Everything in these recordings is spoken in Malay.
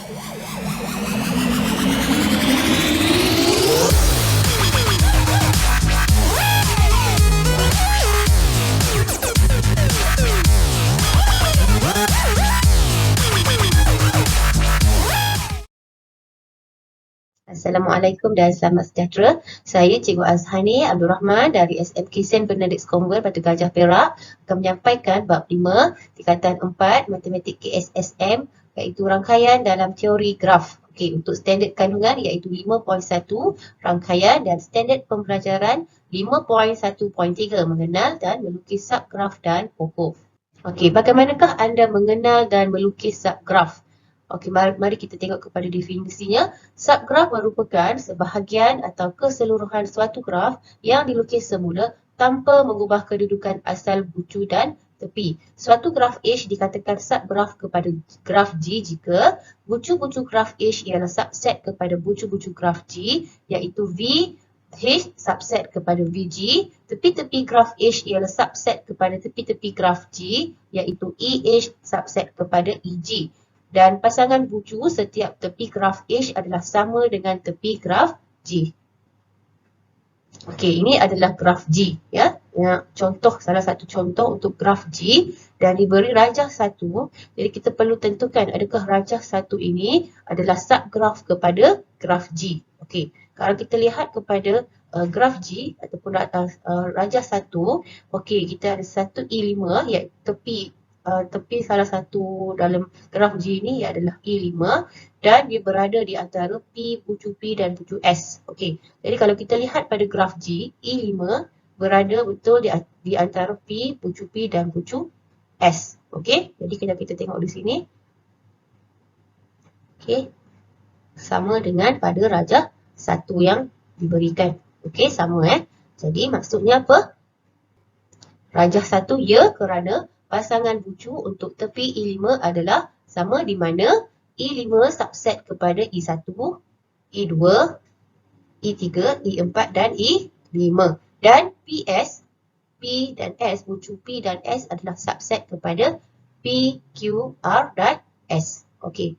Assalamualaikum dan selamat sejahtera. Saya Cikgu Azhani Abdul Rahman dari SMK St. Benedict Convent Batu Gajah Perak akan menyampaikan bab 5 tingkatan 4 Matematik KSSM iaitu rangkaian dalam teori graf. Okey, untuk standard kandungan iaitu 5.1 rangkaian dan standard pembelajaran 5.1.3 mengenal dan melukis subgraf dan pokok. Okey, bagaimanakah anda mengenal dan melukis subgraf? Okey, mari kita tengok kepada definisinya. Subgraf merupakan sebahagian atau keseluruhan suatu graf yang dilukis semula tanpa mengubah kedudukan asal bucu dan tepi. Suatu graf H dikatakan subgraf kepada graf G jika bucu-bucu graf H ialah subset kepada bucu-bucu graf G iaitu V H subset kepada VG, tepi-tepi graf H ialah subset kepada tepi-tepi graf G iaitu EH subset kepada EG. Dan pasangan bucu setiap tepi graf H adalah sama dengan tepi graf G. Okey, ini adalah graf G ya. Contoh, salah satu contoh untuk graf G dan diberi rajah 1. Jadi kita perlu tentukan adakah rajah 1 ini adalah subgraf kepada graf G. Okey, kalau kita lihat kepada graf G ataupun rajah 1, okey, kita ada satu E5 iaitu tepi salah satu dalam graf G ini adalah E5 dan dia berada di antara P, bucu P dan bucu S. Okey, jadi kalau kita lihat pada graf G, E5 berada betul di antara P, bucu P dan bucu S. Okey, jadi kita tengok di sini. Okey, sama dengan pada rajah 1 yang diberikan. Okey, sama Jadi maksudnya apa? Rajah 1 ya kerana pasangan bucu untuk tepi E5 adalah sama di mana E5 subset kepada E1, E2, E3, E4 dan E5. Dan PS, P dan S, bucu P dan S adalah subset kepada P, Q, R dan S. Okey.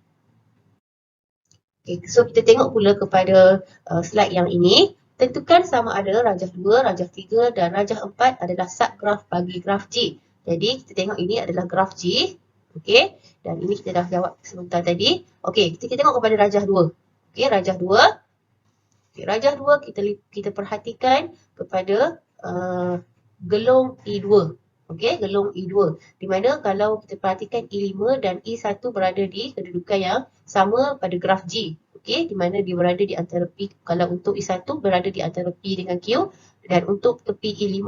Okay, so kita tengok pula kepada slide yang ini. Tentukan sama ada rajah 2, rajah 3 dan rajah 4 adalah subgraf bagi graf G. Jadi kita tengok ini adalah graf G. Okey, dan ini kita dah jawab sebentar tadi. Okey, kita tengok kepada rajah 2. Okey, rajah 2. Okey, rajah 2 kita perhatikan kepada gelung E2. Okey, gelung E2. Di mana kalau kita perhatikan E5 dan E1 berada di kedudukan yang sama pada graf G. Okey, di mana dia berada di antara P, kalau untuk E1 berada di antara P dengan Q dan untuk tepi E5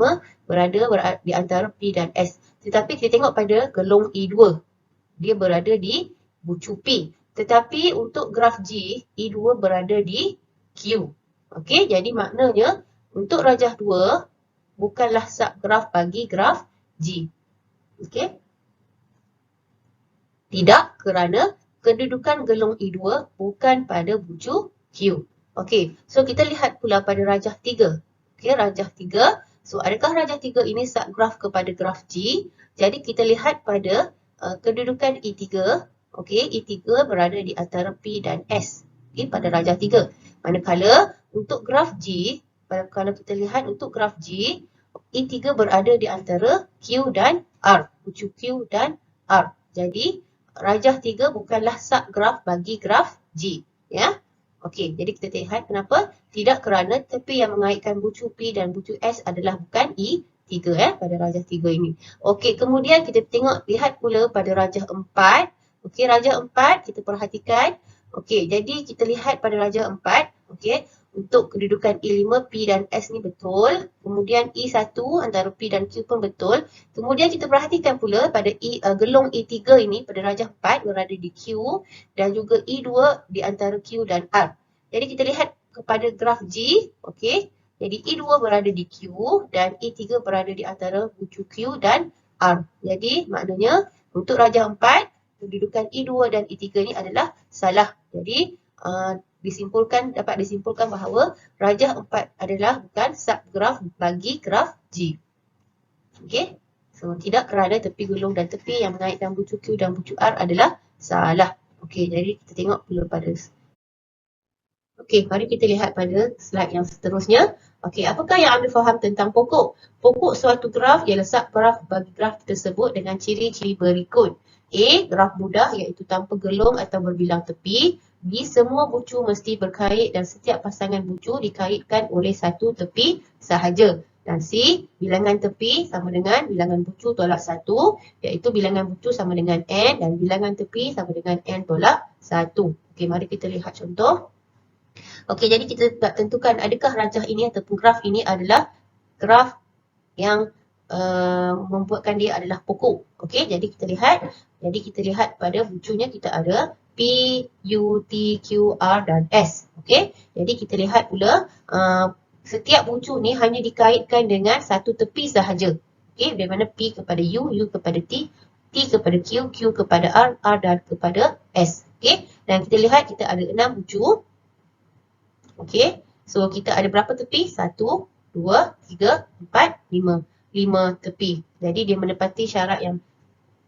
berada di antara P dan S. Tetapi kita tengok pada gelung E2. Dia berada di bucu P. Tetapi untuk graf G, E2 berada di Q. Okey, jadi maknanya untuk rajah 2 bukanlah subgraf bagi graf G. Okey. Tidak, kerana kedudukan gelung E2 bukan pada bucu Q. Okey, so kita lihat pula pada rajah 3. Okey, rajah 3. So, adakah rajah 3 ini subgraf kepada graf G? Jadi, kita lihat pada kedudukan E3. Okey, E3 berada di antara P dan S. Okey, pada rajah 3. Manakala untuk graf G, kalau kita lihat untuk graf G, E3 berada di antara Q dan R. Bucu Q dan R. Jadi, rajah 3 bukanlah subgraf bagi graf G. Ya. Okey, jadi kita lihat kenapa? Tidak, kerana tepi yang mengaitkan bucu P dan bucu S adalah bukan E3 pada rajah 3 ini. Okey, kemudian kita lihat pula pada rajah 4. Okey, rajah 4 kita perhatikan. Okey, jadi kita lihat pada rajah 4. Okey, untuk kedudukan E5, P dan S ni betul. Kemudian E1 antara P dan Q pun betul. Kemudian kita perhatikan pula pada gelung E3 ini pada rajah 4 berada di Q dan juga E2 di antara Q dan R. Jadi kita lihat kepada graf G. Okey, jadi E2 berada di Q dan E3 berada di antara bucu Q dan R. Jadi maknanya untuk rajah 4 kedudukan E2 dan E3 ni adalah salah. Jadi dapat disimpulkan bahawa rajah 4 adalah bukan subgraf bagi graf G. Okey. So, tidak, kerana tepi gelung dan tepi yang mengaitkan bucu Q dan bucu R adalah salah. Okey, jadi kita tengok dulu pada. Okey, mari kita lihat pada slide yang seterusnya. Okey, apakah yang anda faham tentang pokok? Pokok suatu graf ialah subgraf bagi graf tersebut dengan ciri-ciri berikut. A. Graf mudah iaitu tanpa gelung atau berbilang tepi. B. Semua bucu mesti berkait dan setiap pasangan bucu dikaitkan oleh satu tepi sahaja. Dan C. Bilangan tepi sama dengan bilangan bucu tolak 1 iaitu bilangan bucu sama dengan N dan bilangan tepi sama dengan N tolak 1. Okey, mari kita lihat contoh. Okey, jadi kita nak tentukan adakah rajah ini ataupun graf ini adalah graf yang membuatkan dia adalah pokok. Okey, jadi kita lihat. Jadi kita lihat pada bucunya kita ada P, U, T, Q, R dan S. Okey, jadi kita lihat pula setiap bucu ni hanya dikaitkan dengan satu tepi sahaja. Okey, dari mana P kepada U, U kepada T, T kepada Q, Q kepada R, R dan kepada S. Okey, dan kita lihat kita ada 6 bucu. Okey, so kita ada berapa tepi? 1, 2, 3, 4, 5. 5 tepi. Jadi dia menepati syarat yang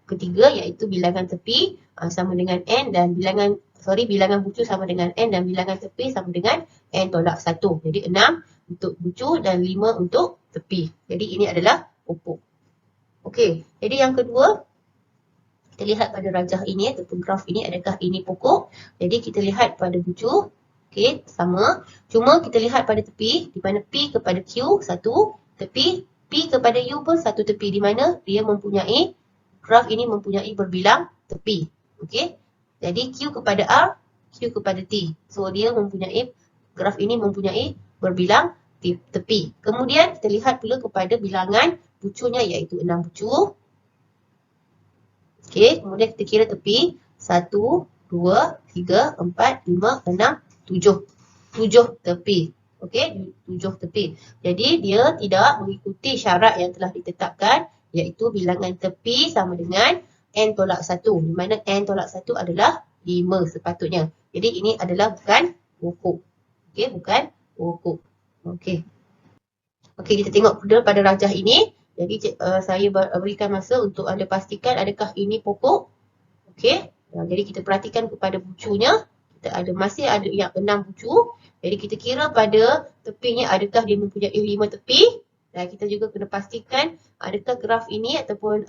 ketiga iaitu bilangan tepi sama dengan N dan bilangan bucu sama dengan N dan bilangan tepi sama dengan N tolak 1. Jadi 6 untuk bucu dan 5 untuk tepi. Jadi ini adalah pokok. Okey, jadi yang kedua kita lihat pada rajah ini ataupun graf ini adakah ini pokok. Jadi kita lihat pada bucu. Okey, sama. Cuma kita lihat pada tepi di mana P kepada Q satu tepi, P kepada U pun satu tepi di mana dia mempunyai graf ini mempunyai berbilang tepi. Okey. Jadi Q kepada R, Q kepada T. So dia mempunyai graf ini mempunyai berbilang tepi. Kemudian kita lihat pula kepada bilangan bucunya iaitu 6 bucu. Okey, kemudian kita kira tepi 1, 2, 3, 4, 5, 6, 7. 7 tepi. Okey, 7 tepi. Jadi dia tidak mengikuti syarat yang telah ditetapkan iaitu bilangan tepi sama dengan N tolak 1. Di mana N tolak 1 adalah 5 sepatutnya. Jadi ini adalah bukan pokok. Okey, bukan pokok. Okey. Okey, kita tengok pula pada rajah ini. Jadi saya berikan masa untuk anda pastikan adakah ini pokok. Okey. Jadi kita perhatikan kepada bucunya. Kita masih ada yang 6 bucu. Jadi kita kira pada tepinya adakah dia mempunyai 5 tepi. Dan kita juga kena pastikan adakah graf ini ataupun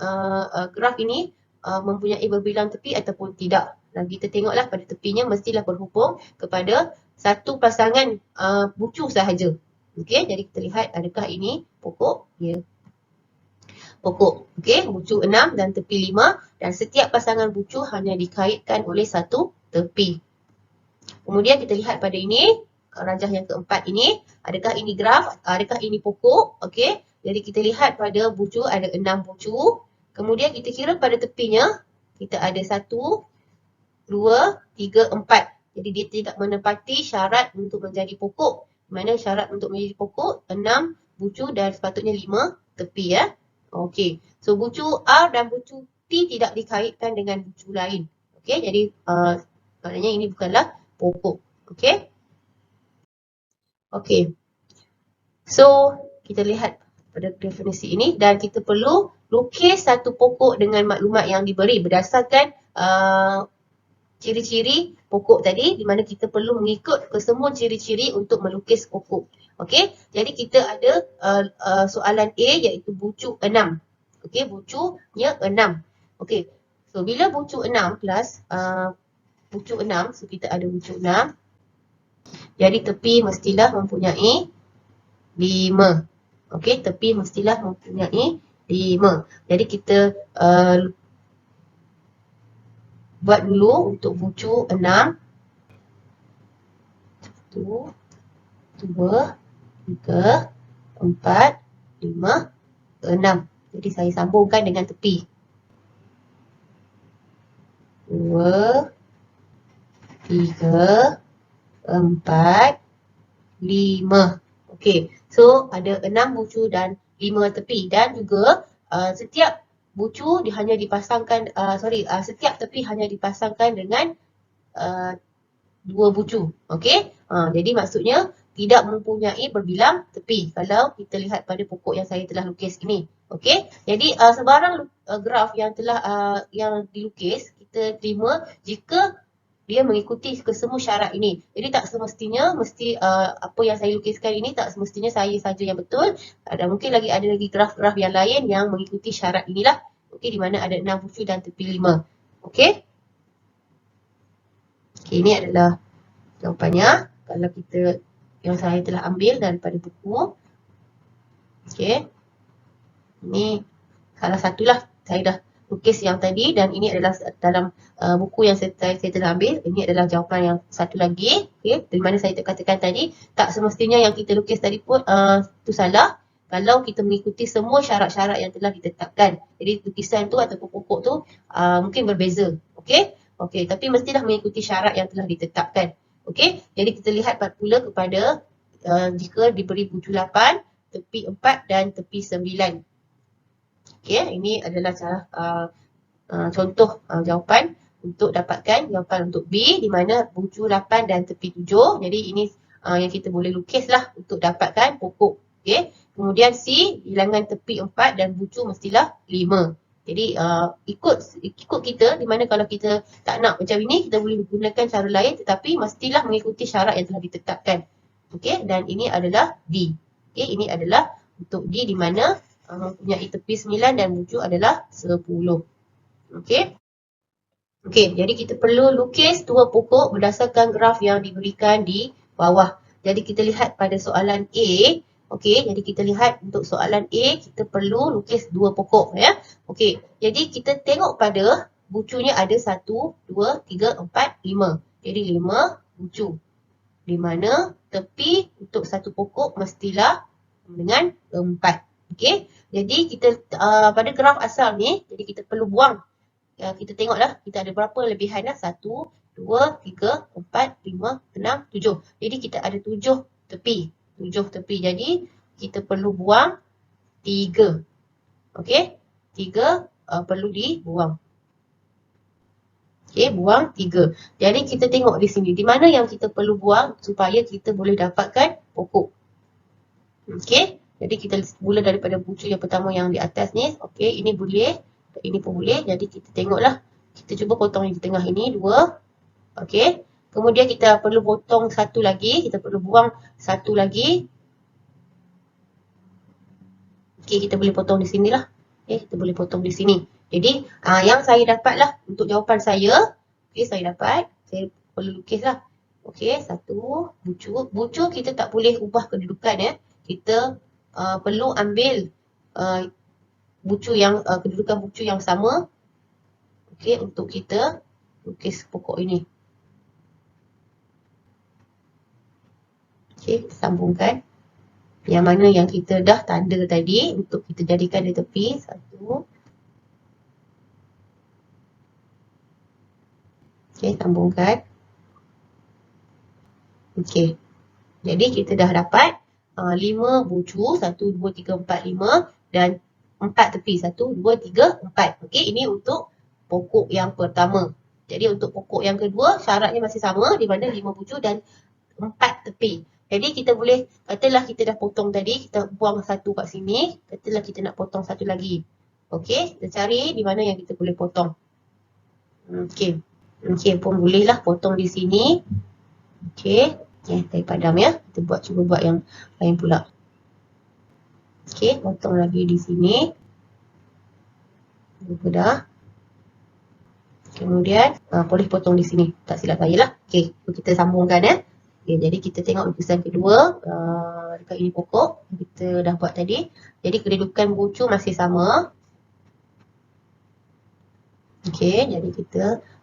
graf ini mempunyai berbilang tepi ataupun tidak. Dan kita tengoklah pada tepinya mestilah berhubung kepada satu pasangan bucu sahaja. Okey, jadi kita lihat adakah ini pokok? Ya. Pokok. Okey, bucu 6 dan tepi 5 dan setiap pasangan bucu hanya dikaitkan oleh satu tepi. Kemudian kita lihat pada ini, rajah yang keempat ini, adakah ini graf, adakah ini pokok? Okey, jadi kita lihat pada bucu ada 6 bucu. Kemudian kita kira pada tepinya, kita ada 1, 2, 3, 4. Jadi dia tidak menepati syarat untuk menjadi pokok. Mana syarat untuk menjadi pokok? 6 bucu dan sepatutnya 5 tepi ya. Okey, so bucu R dan bucu T tidak dikaitkan dengan bucu lain. Okey, jadi maknanya ini bukanlah pokok. Okey. Okey. So, kita lihat pada definisi ini dan kita perlu lukis satu pokok dengan maklumat yang diberi berdasarkan ciri-ciri pokok tadi di mana kita perlu mengikut kesemua ciri-ciri untuk melukis pokok. Okey, jadi kita ada soalan A iaitu bucu 6. Okey, bucunya 6. Okey, so bila bucu 6 plus bucu 6, so kita ada bucu 6. Jadi tepi mestilah mempunyai 5. Okey, tepi mestilah mempunyai 5. Jadi kita buat dulu untuk bucu 6. 1, 2, 3, 4, 5, 6. Jadi saya sambungkan dengan tepi. 2, 3, 4, 5. Okey, so ada 6 bucu dan 5 tepi dan juga setiap bucu hanya dipasangkan, setiap tepi hanya dipasangkan dengan 2 bucu. Okey, jadi maksudnya tidak mempunyai berbilang tepi kalau kita lihat pada pokok yang saya telah lukis ini. Okey, jadi sebarang graf yang telah yang dilukis kita terima jika dia mengikuti kesemua syarat ini. Jadi tak semestinya mesti apa yang saya lukiskan ini tak semestinya saya saja yang betul. Ada mungkin ada lagi graf-graf yang lain yang mengikuti syarat inilah. Okey, di mana ada 6 bucu dan tepi 5. Okey. Okey, ini adalah jawapannya. Kalau kita yang saya telah ambil daripada buku. Okey. Ini salah satulah saya dah lukis yang tadi dan ini adalah dalam buku yang saya telah ambil. Ini adalah jawapan yang satu lagi. Okay. Dari mana saya katakan tadi, tak semestinya yang kita lukis tadi pun itu salah kalau kita mengikuti semua syarat-syarat yang telah ditetapkan. Jadi lukisan tu atau pokok tu mungkin berbeza. Okey. Okey, tapi mestilah mengikuti syarat yang telah ditetapkan. Okey. Jadi kita lihat pula kepada jika diberi bucu 8, tepi 4 dan tepi 9. Okey, ini adalah cara contoh jawapan untuk dapatkan jawapan untuk B di mana bucu 8 dan tepi 7. Jadi ini yang kita boleh lukislah untuk dapatkan pokok. Okey. Kemudian C, bilangan tepi 4 dan bucu mestilah 5. Jadi ikut kita di mana kalau kita tak nak macam ini, kita boleh gunakan cara lain tetapi mestilah mengikuti syarat yang telah ditetapkan. Okey, dan ini adalah D. Okey, ini adalah untuk D di mana mempunyai tepi 9 dan bucu adalah 10. Okey. Okey, jadi kita perlu lukis dua pokok berdasarkan graf yang diberikan di bawah. Jadi kita lihat pada soalan A. Okey, jadi kita lihat untuk soalan A, kita perlu lukis dua pokok ya. Okey, jadi kita tengok pada bucunya ada 1, 2, 3, 4, 5. Jadi 5 bucu. Di mana tepi untuk satu pokok mestilah dengan 4. Okey, jadi kita pada graf asal ni, jadi kita perlu buang. Kita tengoklah kita ada berapa lebihan dah. 1, 2, 3, 4, 5, 6, 7. Jadi kita ada 7 tepi. 7 tepi. Jadi kita perlu buang 3. Okey, 3 perlu dibuang. Okey, buang 3. Jadi kita tengok di sini. Di mana yang kita perlu buang supaya kita boleh dapatkan pokok. Okey. Jadi kita mula daripada bucu yang pertama yang di atas ni. Okey, ini boleh. Ini pun boleh. Jadi kita tengoklah. Kita cuba potong yang di tengah ini. 2. Okey. Kemudian kita perlu potong satu lagi. Kita perlu buang satu lagi. Okey, kita boleh potong di sinilah. Okey, kita boleh potong di sini. Jadi yang saya dapatlah untuk jawapan saya. Okey, saya dapat. Saya perlu lukislah. Okey, satu bucu. Bucu kita tak boleh ubah kedudukan ya. Kita perlu ambil bucu yang kedudukan bucu yang sama. Okey, untuk kita lukis pokok ini. Okey, sambungkan. Yang mana yang kita dah tanda tadi untuk kita jadikan di tepi. 1. Okey, sambungkan. Okey. Jadi kita dah dapat 5 bucu, 1, 2, 3, 4, 5 dan 4 tepi, 1, 2, 3, 4. Okey, ini untuk pokok yang pertama. Jadi untuk pokok yang kedua, syaratnya masih sama di mana 5 bucu dan 4 tepi. Jadi kita boleh, katalah kita dah potong tadi, kita buang satu kat sini, katalah kita nak potong satu lagi. Okey, kita cari di mana yang kita boleh potong. Okey. Okey, pun bolehlah potong di sini. Okey. Saya padam ya. Kita cuba buat yang lain pula. Okey, potong lagi di sini. Dah. Kemudian boleh potong di sini. Tak silap saya lah. Okey, kita sambungkan ya. Okey, jadi kita tengok lukisan kedua. Dekat ini pokok kita dah buat tadi. Jadi kedudukan bucu masih sama. Okey, jadi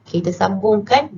kita sambungkan